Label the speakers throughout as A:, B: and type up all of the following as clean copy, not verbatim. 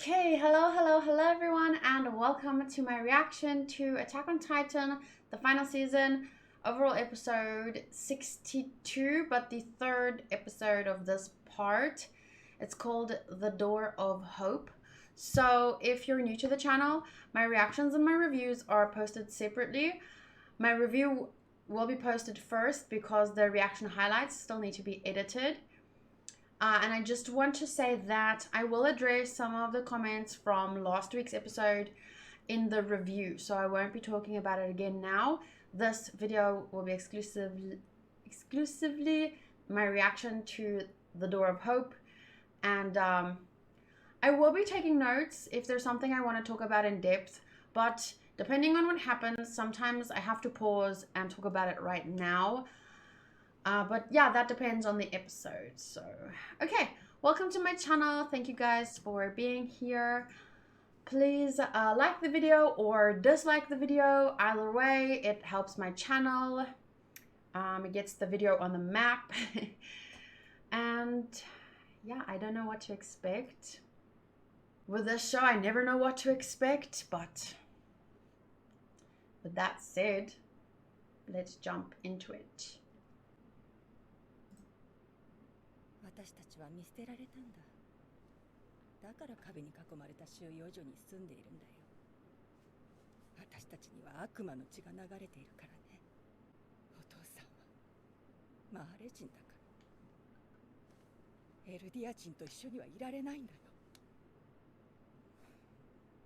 A: Okay, hello everyone, and welcome to my reaction to Attack on Titan, the final season, overall episode 62, but the third episode of this part. It's called The Door of Hope. So if you're new to the channel, my reactions and my reviews are posted separately. My review will be posted first because the reaction highlights still need to be edited. And I just want to say that I will address some of the comments from last week's episode in the review. So I won't be talking about it again now. This video will be exclusively my reaction to The Door of Hope. And I will be taking notes if there's something I want to talk about in depth. But depending on what happens, sometimes I have to pause and talk about it right now. But yeah, that depends on the episode. So, okay, welcome to my channel. Thank you guys for being here. Please like the video or dislike the video. Either way, it helps my channel. It gets the video on the map. And yeah, I don't know what to expect. With this show, I never know what to expect. But with that said, let's jump into it.
B: 私たちは見捨てられたんだ。だから壁に囲まれた収容所に住んでいるんだよ。私たちには悪魔の血が流れているからね。お父さんはマーレ人だから。エルディア人と一緒にはいられないんだよ。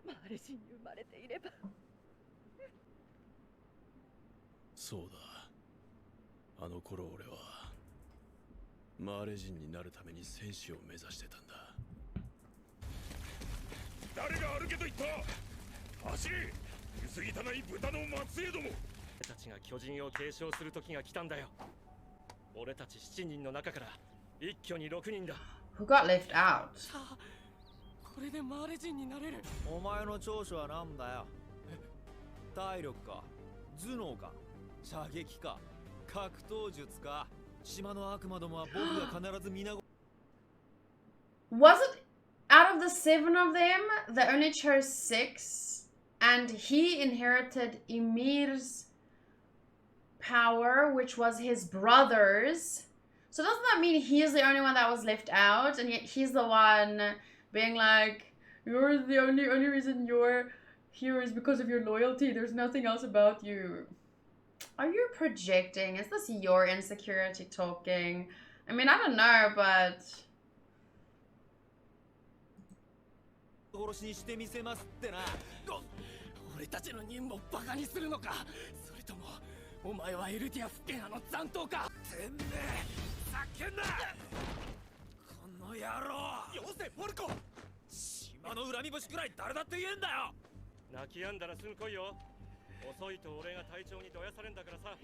B: マーレ人に生まれていれば。
C: そうだ。あの頃俺は。 マーレ人になるために戦士を目指してたんだ。誰が歩けと言った。走れ。薄汚い豚の末裔ども。俺たちが巨人を継承する時が来たんだよ。俺たち7人の中から一挙に6人だ。
A: Who got left out?
D: さあ、これでマーレ人になれる。
E: お前の長所はなんだよ。体力か、頭脳か、射撃か、格闘術か。
A: Was it out of the 7 of them, they only chose 6, and he inherited Ymir's power, which was his brother's. So doesn't that mean he's the only one that was left out, and yet he's the one being like, you're the only reason you're here is because of your loyalty. There's nothing else about you. Are you projecting? Is this your insecurity talking? I mean, I don't know, but...
D: 殺しにしてみせますってな。俺たちの任務をバカにするのか。それともお前はエルディア復権派の残党か。てめえ叫んな。この野郎。よせポルコ。島の恨み節くらい誰だって言えんだよ。
C: 泣き止んだらすぐ来いよ。 遅いと俺が隊長にどやされんだからさ。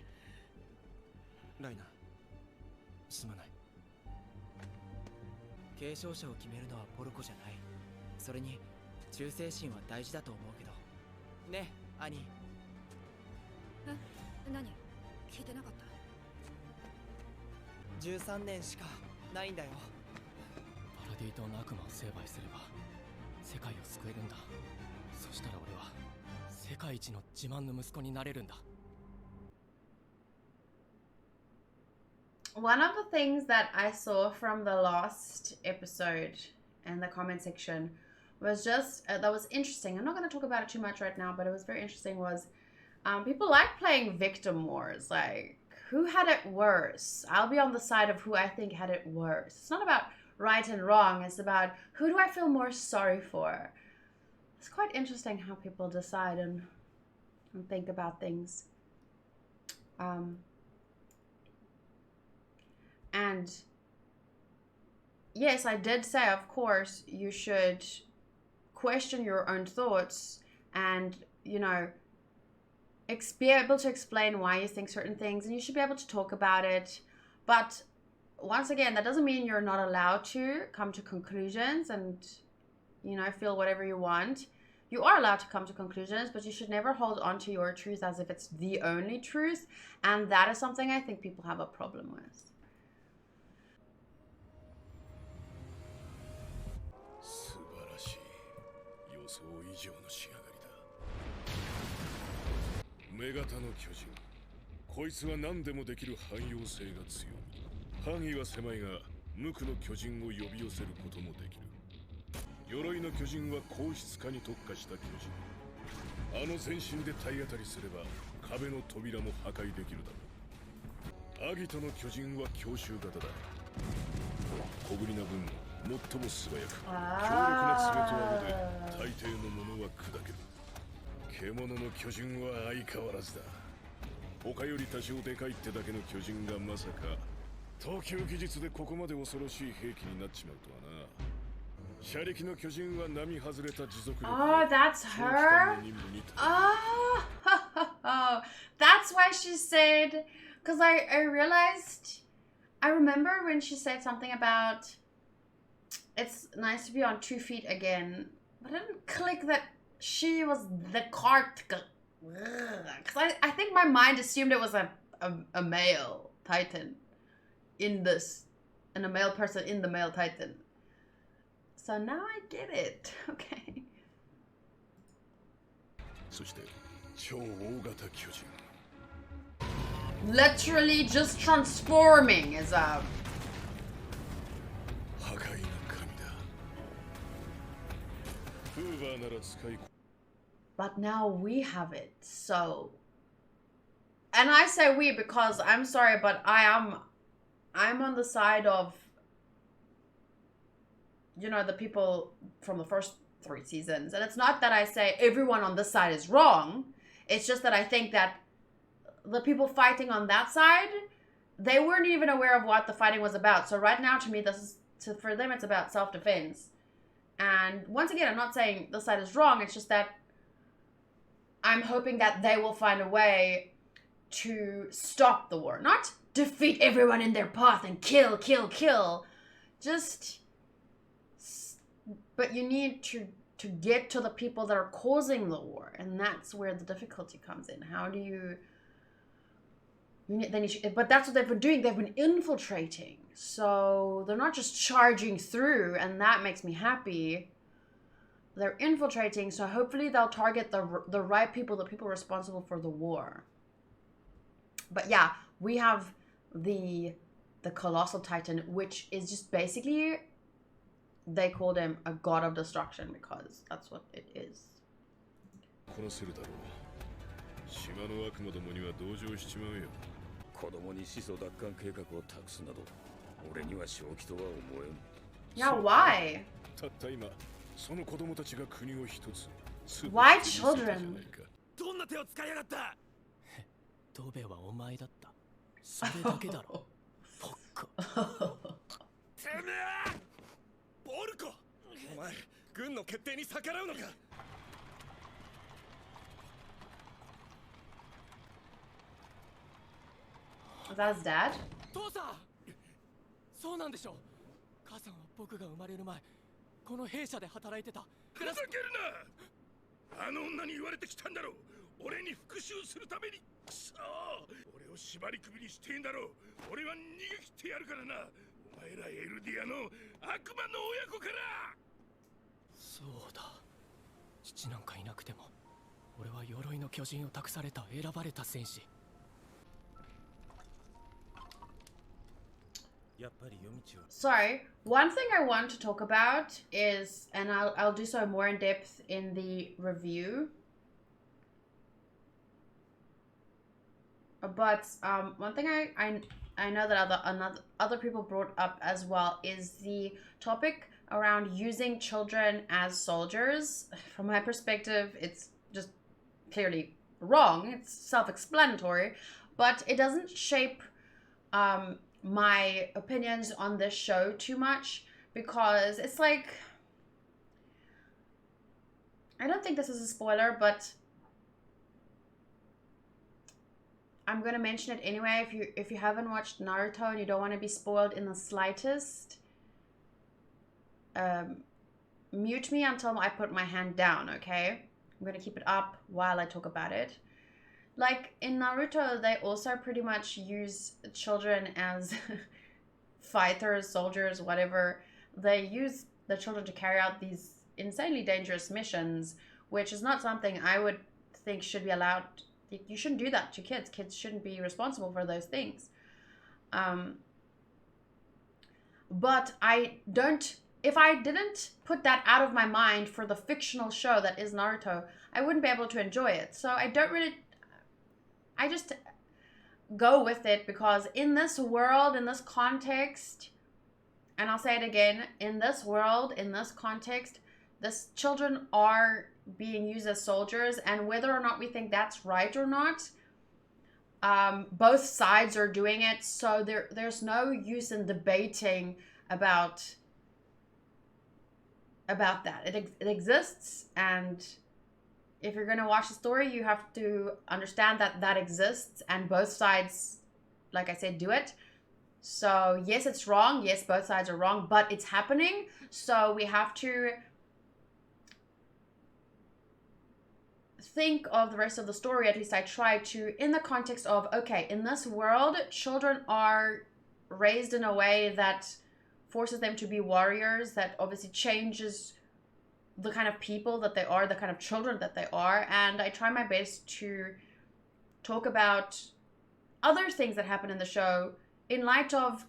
D: ライナ、すまない。継承者を決めるのはポルコじゃない。それに忠誠心は大事だと思うけど。ね、兄。
B: 何？聞いてなかった。
D: 13年しかないんだよ。パラディ島の悪魔を成敗すれば世界を救えるんだ。そしたら俺は 世界一の自慢の息子になれるんだ。
A: One of the things that I saw from the last episode in the comment section was just, that was interesting. I'm not going to talk about it too much right now, but it was very interesting, was people like playing victim wars. Like, who had it worse? I'll be on the side of who I think had it worse. It's not about right and wrong. It's about who do I feel more sorry for? It's quite interesting how people decide and think about things. And yes, I did say, of course, you should question your own thoughts and, you know, be able to explain why you think certain things, and you should be able to talk about it. But once again, that doesn't mean you're not allowed to come to conclusions and, you know, feel whatever you want. You are allowed to come to conclusions, but you should never hold on to your truth as if it's the only truth. And that is something I think people have a problem with.
C: 素晴らしい。
F: 上の仕上がりだ。女型の巨人。こいつは何でもできる汎用性が強い。範囲は狭いが無垢の巨人を呼び寄せることもできる。鎧の巨人は硬質化に特化した巨人。あの全身で体当たりすれば壁の扉も破壊できるだろう。アギトの巨人は強襲型だ。小ぶりな分最も素早く強力な爪と顎で大抵のものは砕ける。獣の巨人は相変わらずだ。他より多少でかいってだけの巨人がまさか投球技術でここまで恐ろしい兵器になっちまうとはな。車力の巨人は並外れた持続力。
A: Oh, that's her? Oh, that's why she said, because I realized, I remember when she said something about, it's nice to be on 2 feet again, but I didn't click that she was the cart. Because I think my mind assumed it was a male titan in this, and a male person in the male titan. So now I get it. Okay. Literally just transforming is a... But now we have it, so... And I say we because I'm sorry, but I'm on the side of, you know, the people from the first 3 seasons. And it's not that I say everyone on this side is wrong. It's just that I think that the people fighting on that side, they weren't even aware of what the fighting was about. So right now, to me, for them, it's about self-defense. And once again, I'm not saying this side is wrong. It's just that I'm hoping that they will find a way to stop the war. Not defeat everyone in their path and kill. Just... But you need to get to the people that are causing the war. And that's where the difficulty comes in. How do you... But that's what they've been doing. They've been infiltrating. So they're not just charging through, and that makes me happy. They're infiltrating, so hopefully they'll target the right people, the people responsible for the war. But yeah, we have the Colossal Titan, which is just basically, they called him a god of destruction because that's what it is. Yeah, why? Why children? Is that his dad?
D: 父さんそうなんでしょう母さんは僕が生まれる前この弊社で働いてたふざけるなあの女に言われてきたんだろう俺に復讐するためにくそ俺を縛り首にしてんだろう俺は逃げ切ってやるからなお前らエルディアの悪魔の親子からそうだ父なんかいなくても俺は鎧の巨人を託された選ばれた戦士
A: Sorry, one thing I want to talk about is, and I'll do so more in depth in the review. But one thing I know that other people brought up as well is the topic around using children as soldiers. From my perspective, it's just clearly wrong. It's self-explanatory, but it doesn't shape my opinions on this show too much because it's like, I don't think this is a spoiler, but I'm gonna mention it anyway. If you haven't watched Naruto and you don't want to be spoiled in the slightest, mute me until I put my hand down, okay? I'm gonna keep it up while I talk about it. Like, in Naruto, they also pretty much use children as fighters, soldiers, whatever. They use the children to carry out these insanely dangerous missions which is not something I would think should be allowed. You shouldn't do that to kids. Kids shouldn't be responsible for those things. But if I didn't put that out of my mind for the fictional show that is Naruto, I wouldn't be able to enjoy it. So I just go with it, because in this world, in this context, and I'll say it again, in this world, in this context, these children are being used as soldiers, and whether or not we think that's right or not, both sides are doing it, so there's no use in debating about that. It exists, and if you're going to watch the story, you have to understand that exists, and both sides, like I said, do it. So yes, it's wrong. Yes, both sides are wrong, but it's happening. So we have to think of the rest of the story, at least I try to, in the context of, okay, in this world, children are raised in a way that forces them to be warriors, that obviously changes the kind of people that they are, the kind of children that they are, and I try my best to talk about other things that happen in the show in light of,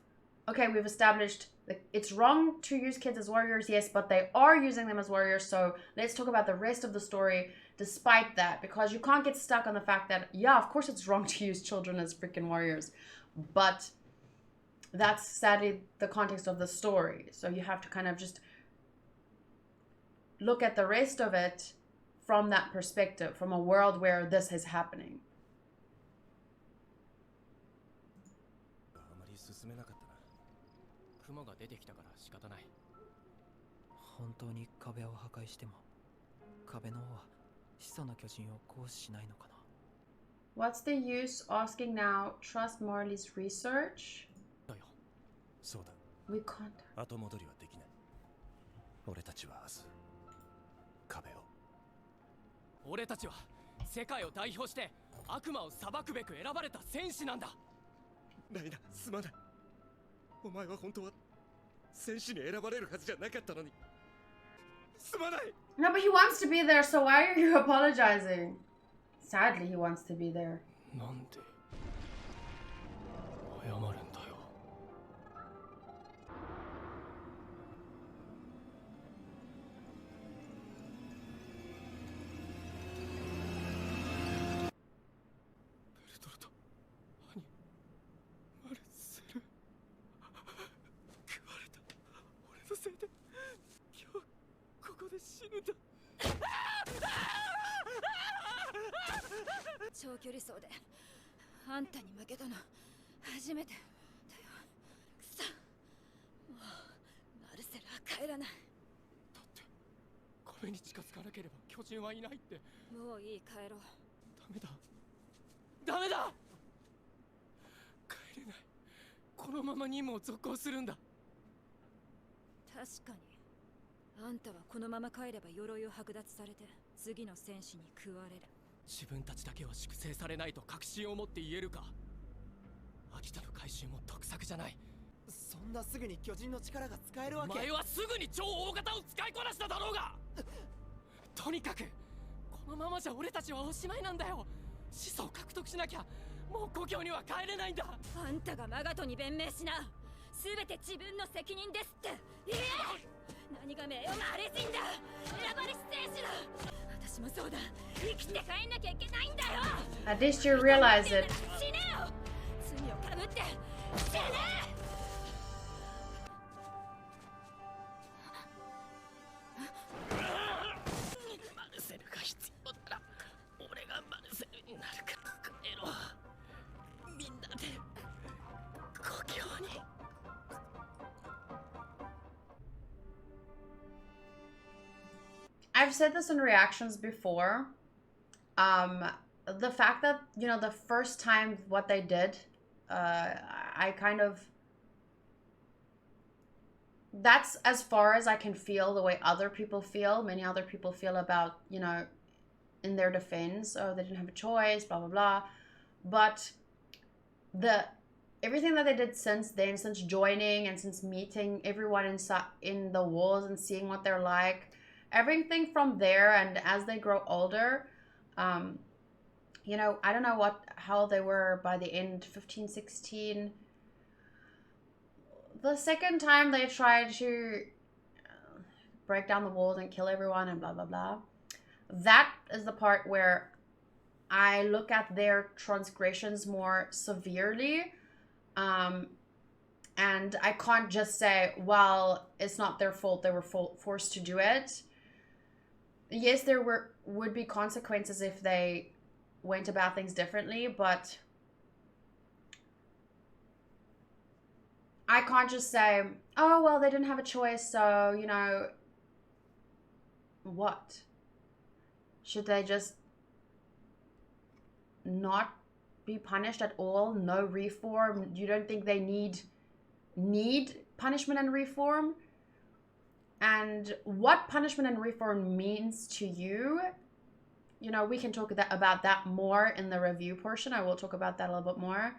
A: okay, we've established that it's wrong to use kids as warriors, yes, but they are using them as warriors, so let's talk about the rest of the story despite that, because you can't get stuck on the fact that, yeah, of course it's wrong to use children as freaking warriors, but that's sadly the context of the story. So you have to kind of just look at the rest of it from that perspective, from a world where this is happening.
D: あまり進めなかったな。雲が出てきたから仕方ない。
G: 本当に壁を破壊しても、壁の王は始祖の巨人を行使しないのかな。
A: What's the use asking now? Trust Marley's research?
D: だよ。そうだ。
A: We can't.
D: 後戻りはできない。俺たちは明日壁を。俺たちは世界を代表して悪魔を裁くべく選ばれた戦士なんだ。ライナ、すまない。お前は本当は戦士に選ばれるはずじゃなかったのに。すまない。
A: No, but he wants to be there, so why are you apologizing? Sadly, he wants to be there.
D: なんで謝るんだよ。ベルトルト、兄、マルセル、食われた。俺のせいで今日ここで死ぬんだ。
B: 長距離走であんたに負けたの初めてだよ。くそ、もうマルセルは帰らない。
D: だって壁に近づかなければ巨人はいないって。
B: もういい、帰ろう。
D: ダメだ、ダメだ。帰れない。このまま任務を続行するんだ。
B: 確かにあんたはこのまま帰れば鎧を剥奪されて次の戦士に食われる。
D: 自分たちだけは粛清されないと確信を持って言えるか。秋田の回収も得策じゃない。
E: そんなすぐに巨人の力が使えるわけ。
D: お前はすぐに超大型を使いこなしただろうが。とにかくこのままじゃ俺たちはおしまいなんだよ。始祖を獲得しなきゃもう故郷には帰れないんだ。
B: あんたがマガトに弁明しな。すべて自分の責任ですって。何が名誉があれ人だ。選ばれし戦士だ。私もそうだ。生きて帰んなきゃいけないんだよ。
A: At least you realize it.
B: 死ねよ。罪をかぶって死ね。
D: マルセルが必要なら俺がマルセルになるから帰ろう。みんなで故郷に。
A: I've said this in reactions before. The fact that, you know, the first time what they did, I kind of, that's as far as I can feel the way other people feel. Many other people feel about, you know, in their defense, oh, they didn't have a choice, blah, blah, blah. But everything that they did since then, since joining and since meeting everyone in the walls and seeing what they're like, everything from there, and as they grow older, you know, I don't know how they were by the end, 15, 16. The second time they tried to break down the walls and kill everyone and blah, blah, blah. That is the part where I look at their transgressions more severely. And I can't just say, well, it's not their fault, they were forced to do it. Yes, there would be consequences if they went about things differently, but I can't just say, oh, well, they didn't have a choice, so, you know, what? Should they just not be punished at all? No reform? You don't think they need punishment and reform? And what punishment and reform means to you, you know, we can talk about that more in the review portion. I will talk about that a little bit more.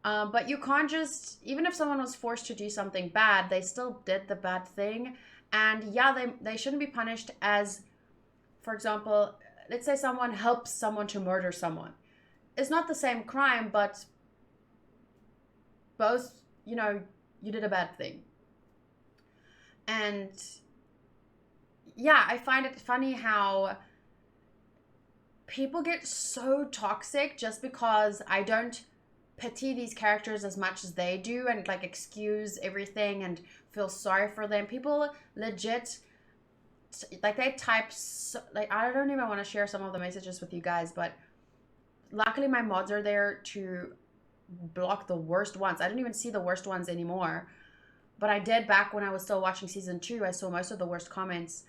A: But you can't just, even if someone was forced to do something bad, they still did the bad thing. And yeah, they shouldn't be punished as, for example, let's say someone helps someone to murder someone. It's not the same crime, but both, you know, you did a bad thing. And yeah, I find it funny how people get so toxic just because I don't pity these characters as much as they do and like excuse everything and feel sorry for them. People legit, like they type, like I don't even want to share some of the messages with you guys, but luckily my mods are there to block the worst ones. I don't even see the worst ones anymore. But I did back when I was still watching season 2. I saw most of the worst comments.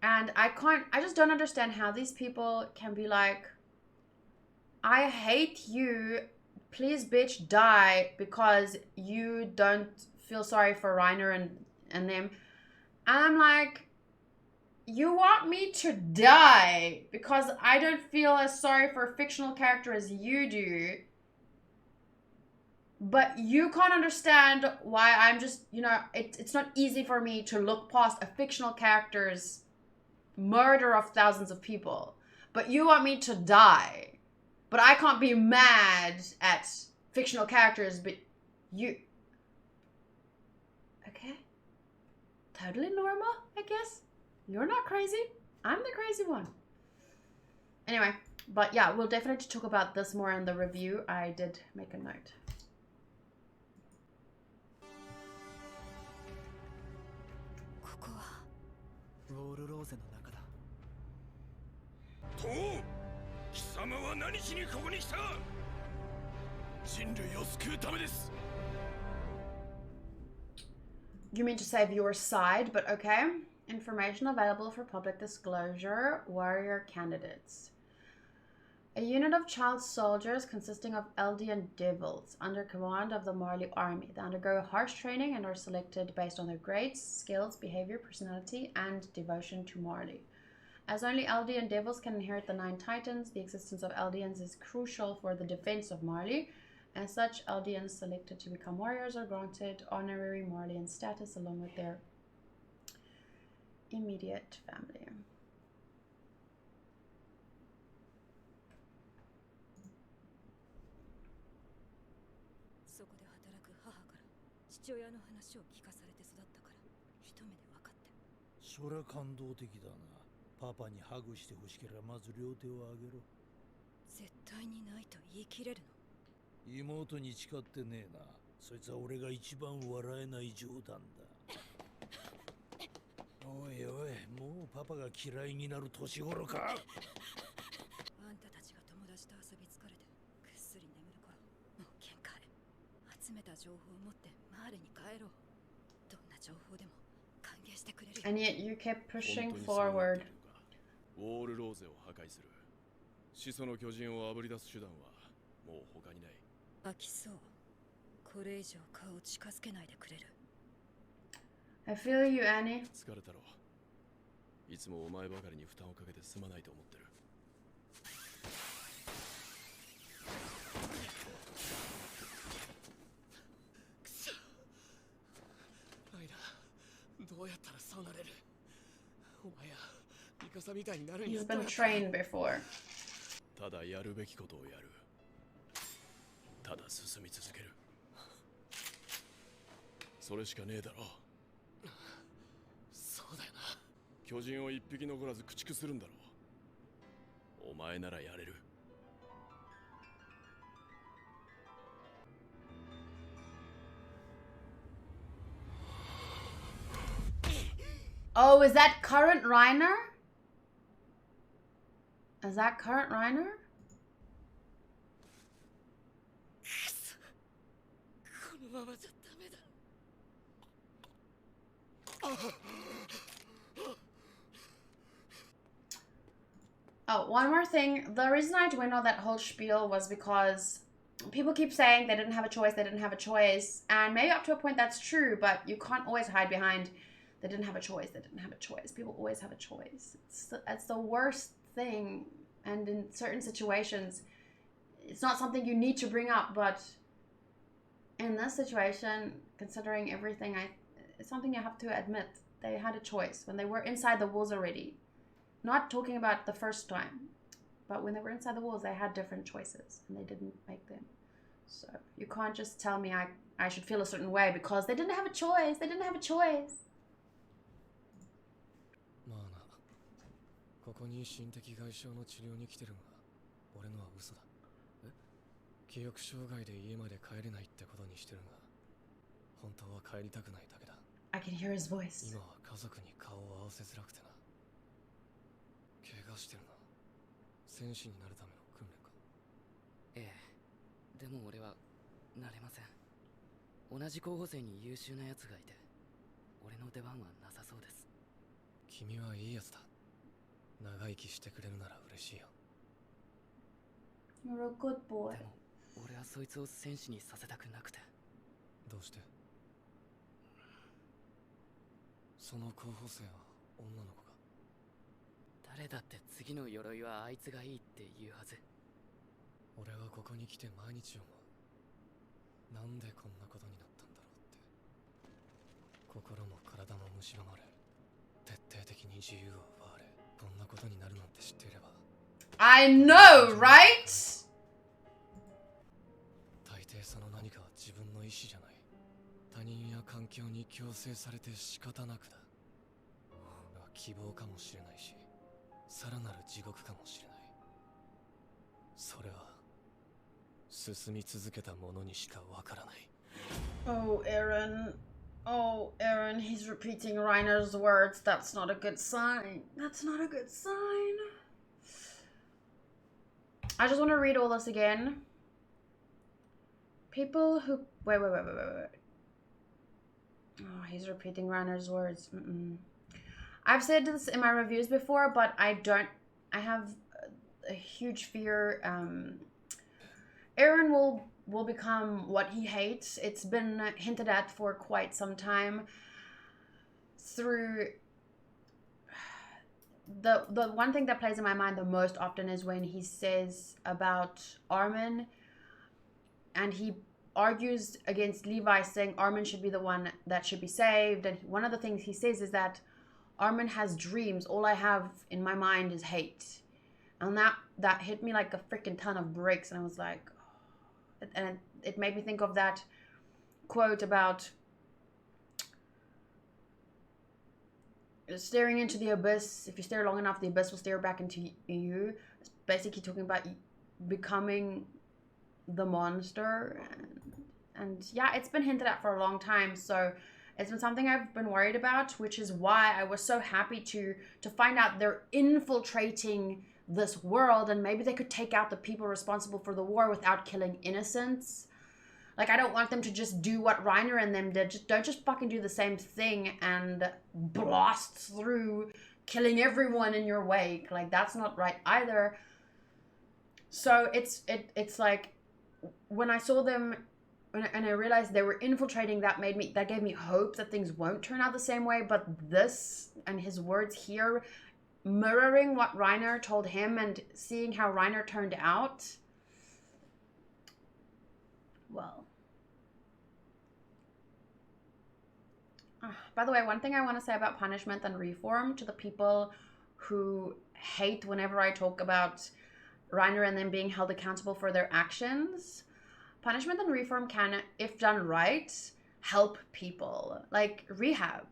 A: And I just don't understand how these people can be like, I hate you, please bitch die because you don't feel sorry for Reiner and them. And I'm like, you want me to die because I don't feel as sorry for a fictional character as you do. But you can't understand why I'm just, you know, it's not easy for me to look past a fictional character's murder of thousands of people. But you want me to die. But I can't be mad at fictional characters, but you... Okay. Totally normal, I guess. You're not crazy. I'm the crazy one. Anyway, but yeah, we'll definitely talk about this more in the review. I did make a note. You mean to say viewer side, but okay. Information available for public disclosure. Warrior candidates. A unit of child soldiers consisting of Eldian devils under command of the Marley army. They undergo harsh training and are selected based on their grades, skills, behavior, personality, and devotion to Marley. As only Eldian devils can inherit the 9 titans, the existence of Eldians is crucial for the defense of Marley. As such, Eldians selected to become warriors are granted honorary Marleyan status along with their immediate family. And yet you kept pushing forward. I feel you, Annie. He's been trained before.
F: ただやるべきことをやる。ただ進み続ける。それしかねえだろ。
D: そうだよな。
F: 巨人を一匹残らず駆逐するんだろう。お前ならやれる。
A: Oh, is that current Reiner? Is that current Reiner? Oh, one more thing. The reason I went on that whole spiel was because people keep saying they didn't have a choice, they didn't have a choice. And maybe up to a point that's true, but you can't always hide behind they didn't have a choice, they didn't have a choice. People always have a choice. It's the worst thing. And in certain situations, it's not something you need to bring up, but in this situation, considering everything, it's something you have to admit. They had a choice when they were inside the walls already. Not talking about the first time, but when they were inside the walls, they had different choices, and they didn't make them. So you can't just tell me I should feel a certain way because they didn't have a choice. They didn't have a choice.
D: まあな、ここに心的外傷の治療に来てるが、俺のは嘘だ。記憶障害で家まで帰れないってことにしてるが、本当は帰りたくないだけだ。
A: I can hear his voice.
D: 今は家族に顔を合わせづらくてな。怪我してるな。戦士になるための訓練か。ええ、でも俺はなれません。同じ候補生に優秀な奴がいて、俺の出番はなさそうです。君はいいやつだ。長生きしてくれるなら嬉しいよ。
A: You're a good boy.
D: でも俺はそいつを戦士にさせたくなくて。どうして？その候補生は女の子か。誰だって次の鎧はあいつがいいって言うはず。俺はここに来て毎日思う。なんでこんなことになったんだろうって。心も体も蝕まれ、徹底的に自由を奪われ、こんなことになるなんて知っていれば。
A: I know, right?
D: 大抵その何かは自分の意志じゃない。他人や環境に強制されて仕方なくだ。希望かもしれないし、さらなる地獄かもしれない。それは進み続けた者にしかわからない。
A: Oh, Aaron. Oh, Aaron, he's repeating Reiner's words. That's not a good sign. That's not a good sign. I just want to read all this again. People who... Wait. Oh, he's repeating Reiner's words. I've said this in my reviews before, but I have a huge fear. Aaron will become what he hates. It's been hinted at for quite some time through the one thing that plays in my mind the most often is when he says about Armin, and he argues against Levi, saying Armin should be the one that should be saved. And one of the things he says is that Armin has dreams. All I have in my mind is hate. And that hit me like a freaking ton of bricks. And I was like, oh. And it made me think of that quote about staring into the abyss. If you stare long enough, the abyss will stare back into you. It's basically talking about becoming the monster. And yeah, it's been hinted at for a long time. So it's been something I've been worried about, which is why I was so happy to find out they're infiltrating this world, and maybe they could take out the people responsible for the war without killing innocents. Like, I don't want them to just do what Reiner and them did. Don't just fucking do the same thing and blast through killing everyone in your wake. Like, that's not right either. So it's like when I saw them and I realized they were infiltrating, that gave me hope that things won't turn out the same way. But this and his words here, mirroring what Reiner told him and seeing how Reiner turned out, well. By the way, one thing I want to say about punishment and reform to the people who hate whenever I talk about Reiner and them being held accountable for their actions. Punishment and reform can, if done right, help people. Like rehab.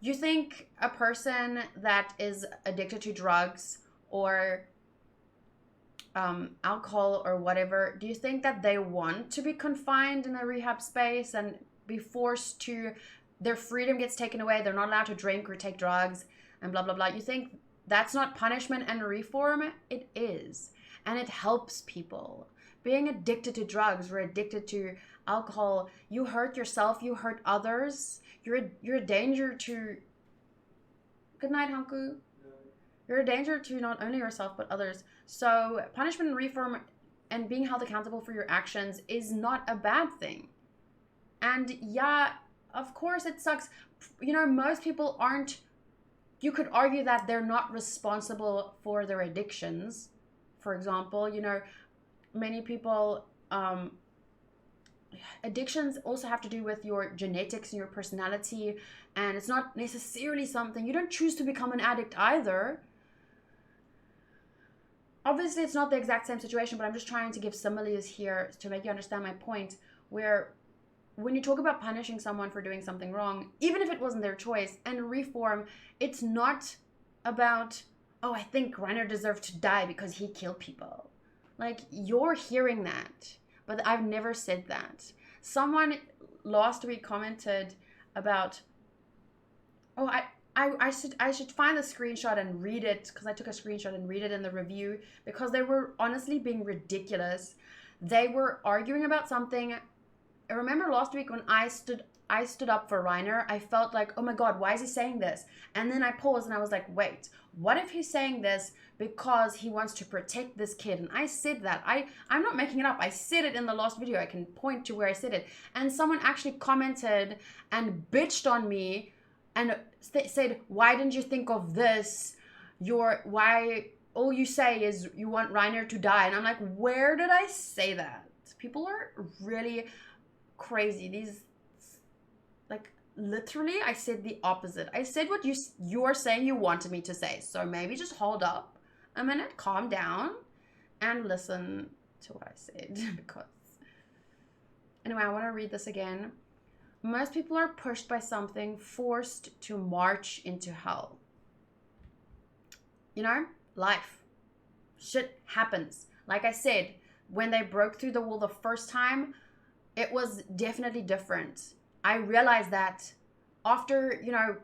A: You think a person that is addicted to drugs or alcohol or whatever, do you think that they want to be confined in a rehab space and be forced to, their freedom gets taken away, they're not allowed to drink or take drugs and blah blah blah? You think that's not punishment and reform? It is, and it helps people. Being addicted to drugs or addicted to alcohol, you hurt yourself, you hurt others, you're a danger to, good night Hanku, you're a danger to not only yourself but others. So punishment and reform and being held accountable for your actions is not a bad thing. And yeah, of course it sucks. You know, most people aren't, you could argue that they're not responsible for their addictions. For example, you know, many people, addictions also have to do with your genetics and your personality, and it's not necessarily something, you don't choose to become an addict either. Obviously it's not the exact same situation, but I'm just trying to give similes here to make you understand my point, where when you talk about punishing someone for doing something wrong, even if it wasn't their choice, and reform, it's not about, oh, I think Reiner deserved to die because he killed people. Like, you're hearing that, but I've never said that. Someone last week commented about, oh, I should find the screenshot and read it, because I took a screenshot and read it in the review, because they were honestly being ridiculous. They were arguing about something. I remember last week when I stood up for Reiner, I felt like, oh my god, why is he saying this? And then I paused and I was like, wait, what if he's saying this because he wants to protect this kid? And I said that. I'm not making it up. I said it in the last video. I can point to where I said it. And someone actually commented and bitched on me and said, why didn't you think of this? All you say is you want Reiner to die. And I'm like, where did I say that? People are really crazy. Like, literally, I said the opposite. I said what you're saying you wanted me to say. So maybe just hold up a minute, calm down, and listen to what I said. Because anyway, I want to read this again. Most people are pushed by something, forced to march into hell. You know, life. Shit happens. Like I said, when they broke through the wall the first time, it was definitely different. I realized that after, you know,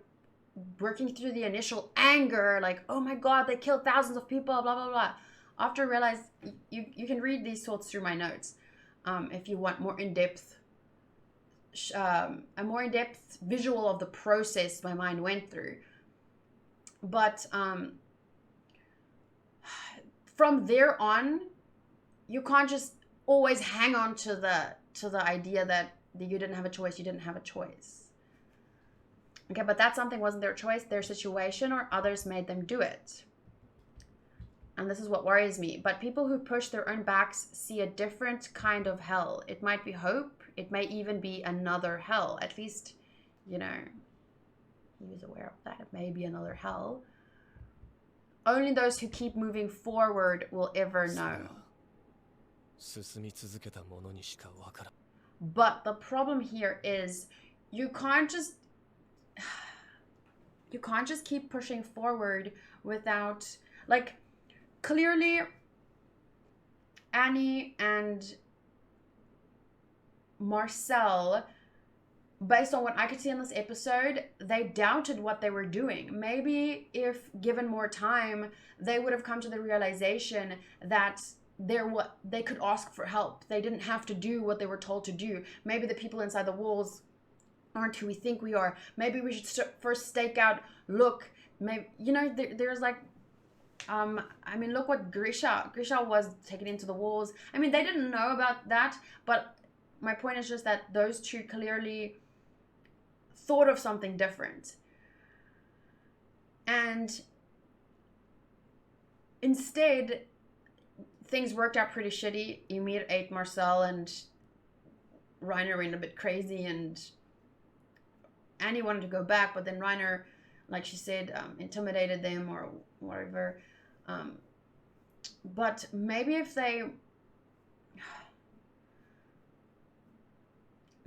A: working through the initial anger, like, oh my god, they killed thousands of people, blah, blah, blah. After I realized, you can read these thoughts through my notes if you want more in-depth, a more in-depth visual of the process my mind went through. But from there on, you can't just always hang on to the idea that you didn't have a choice, you didn't have a choice. Okay, but that something wasn't their choice, their situation, or others made them do it. And this is what worries me. But people who push their own backs see a different kind of hell. It might be hope, it may even be another hell. At least, you know, he was aware of that. It may be another hell. Only those who keep moving forward will ever know. But the problem here is you can't just keep pushing forward without, like, clearly Annie and Marcel, based on what I could see in this episode, they doubted what they were doing. Maybe if given more time, they would have come to the realization that they could ask for help. They didn't have to do what they were told to do. Maybe the people inside the walls aren't who we think we are. Maybe we should first stake out, look, maybe, you know, there's like, I mean, look what Grisha was taken into the walls. I mean, they didn't know about that, but my point is just that those two clearly thought of something different. And instead, things worked out pretty shitty. Ymir ate Marcel and Reiner went a bit crazy, and Annie wanted to go back, but then Reiner like she said, intimidated them or whatever. But maybe if they...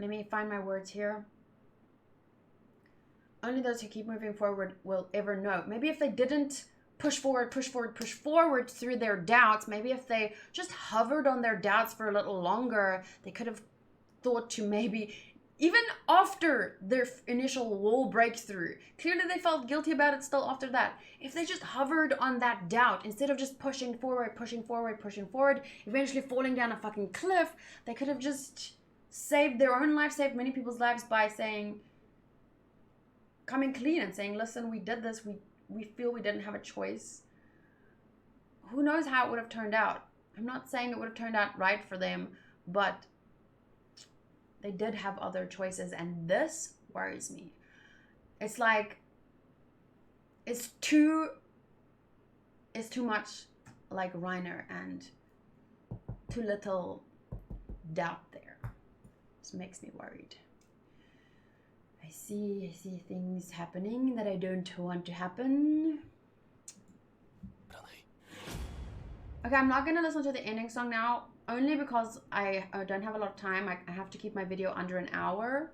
A: Let me find my words here. Only those who keep moving forward will ever know. Maybe if they didn't push forward through their doubts, maybe if they just hovered on their doubts for a little longer, they could have thought to maybe, even after their initial wall breakthrough, clearly they felt guilty about it still after that. If they just hovered on that doubt, instead of just pushing forward, eventually falling down a fucking cliff, they could have just saved their own life, saved many people's lives by saying, coming clean and saying, listen, we did this, we feel we didn't have a choice. Who knows how it would have turned out? I'm not saying it would have turned out right for them, but they did have other choices, and this worries me. It's like, it's too much like Reiner and too little doubt there. This makes me worried. I see things happening that I don't want to happen. Okay, I'm not gonna listen to the ending song now, only because I don't have a lot of time. I have to keep my video under an hour.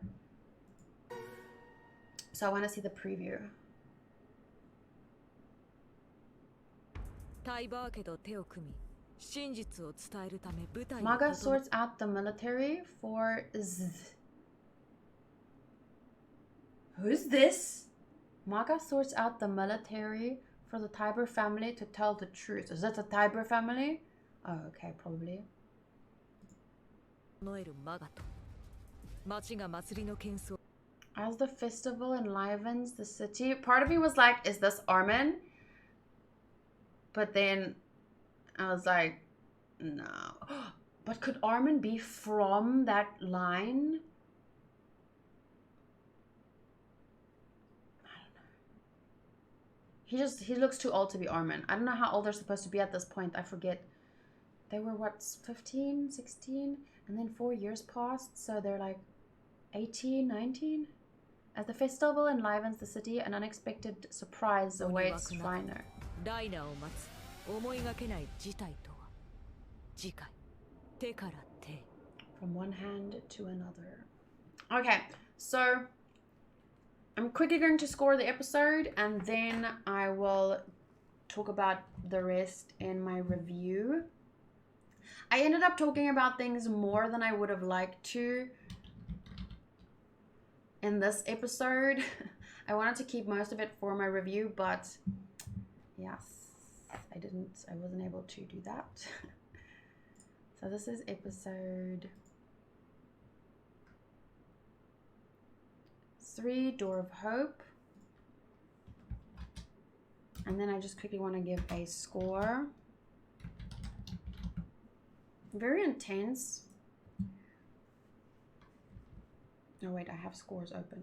A: So I want to see the preview. Maga sorts out the military for Who's this? Maga sorts out the military for the Tiber family to tell the truth. Is that the Tiber family? Oh, okay, probably. As the festival enlivens the city, part of me was like, is this Armin? But then I was like, no. But could Armin be from that line? He looks too old to be Armin. I don't know how old they're supposed to be at this point. I forget. They were what, 15, 16? And then 4 years passed, so they're like 18, 19? As the festival enlivens the city, an unexpected surprise awaits Reiner. From one hand to another. Okay, so I'm quickly going to score the episode, and then I will talk about the rest in my review. I ended up talking about things more than I would have liked to in this episode. I wanted to keep most of it for my review, but yes, I wasn't able to do that. So this is episode 3, Door of Hope. And then I just quickly want to give a score. Very intense. Oh wait, I have scores open.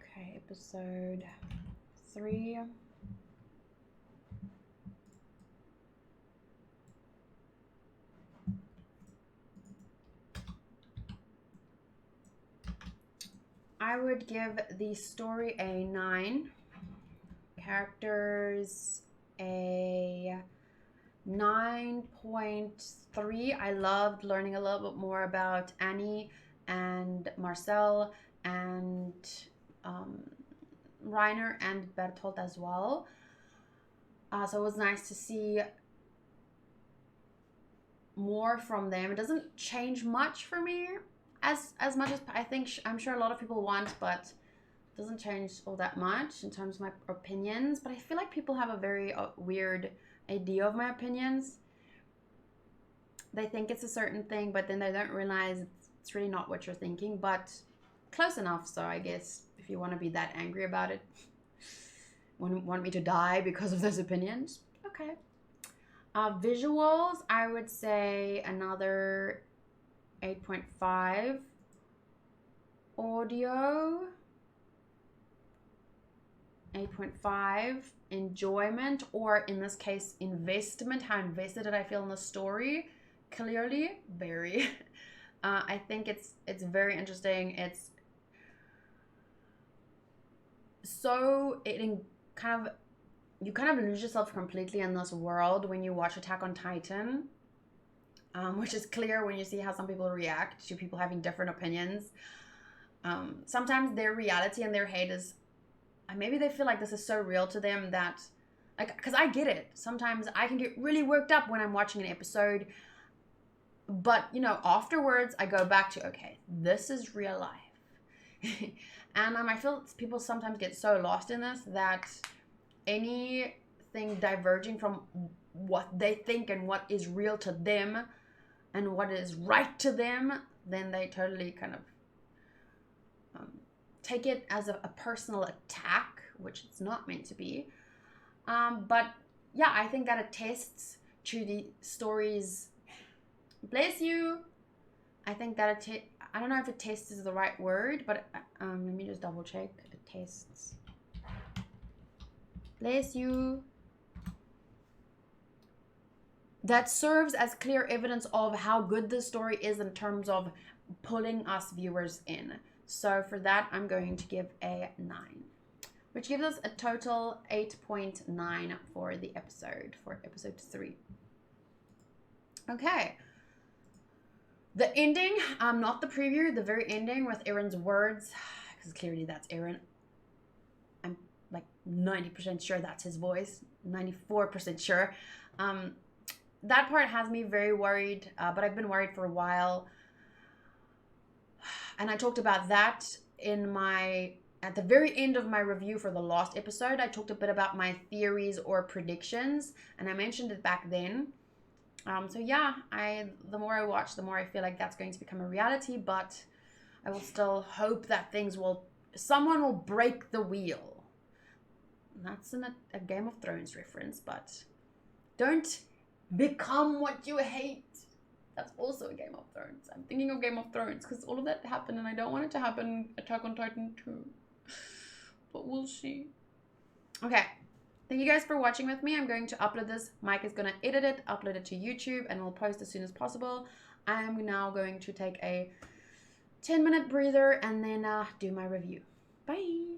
A: Okay, episode 3. I would give the story a 9. Characters a 9.3. I loved learning a little bit more about Annie and Marcel and Reiner and Bertolt as well. So it was nice to see more from them. It doesn't change much for me as much as I'm sure a lot of people want, but it doesn't change all that much in terms of my opinions. But I feel like people have a very weird idea of my opinions. They think it's a certain thing, but then they don't realize it's really not what you're thinking, but close enough. So I guess if you want to be that angry about it, want me to die because of those opinions, okay. Visuals, I would say another 8.5. Audio, 8.5. Enjoyment, or in this case, investment. How invested did I feel in the story? Clearly, very. I think it's very interesting. It's so you kind of lose yourself completely in this world when you watch Attack on Titan, which is clear when you see how some people react to people having different opinions. Sometimes their reality in their head is, maybe they feel like this is so real to them that, like, because I get it. Sometimes I can get really worked up when I'm watching an episode, but, you know, afterwards I go back to, okay, this is real life. And I feel people sometimes get so lost in this that anything diverging from what they think and what is real to them and what is right to them, then they totally kind of take it as a personal attack, which it's not meant to be. But yeah, I think that attests to the story's, bless you. I think that I don't know if attests is the right word, but let me just double check. Attests. Bless you. That serves as clear evidence of how good the story is in terms of pulling us viewers in. So for that, I'm going to give a 9, which gives us a total 8.9 for the episode, for episode 3. Okay. The ending, not the preview, the very ending with Aaron's words, because clearly that's Aaron. I'm like 90% sure that's his voice, 94% sure. That part has me very worried, but I've been worried for a while. And I talked about that at the very end of my review for the last episode. I talked a bit about my theories or predictions, and I mentioned it back then. So yeah, the more I watch, the more I feel like that's going to become a reality, but I will still hope that someone will break the wheel. That's a Game of Thrones reference, but don't become what you hate. That's also a Game of Thrones. I'm thinking of Game of Thrones because all of that happened and I don't want it to happen Attack on Titan 2. But we'll see. Okay. Thank you guys for watching with me. I'm going to upload this. Mike is going to edit it, upload it to YouTube, and we'll post as soon as possible. I am now going to take a 10-minute breather and then do my review. Bye.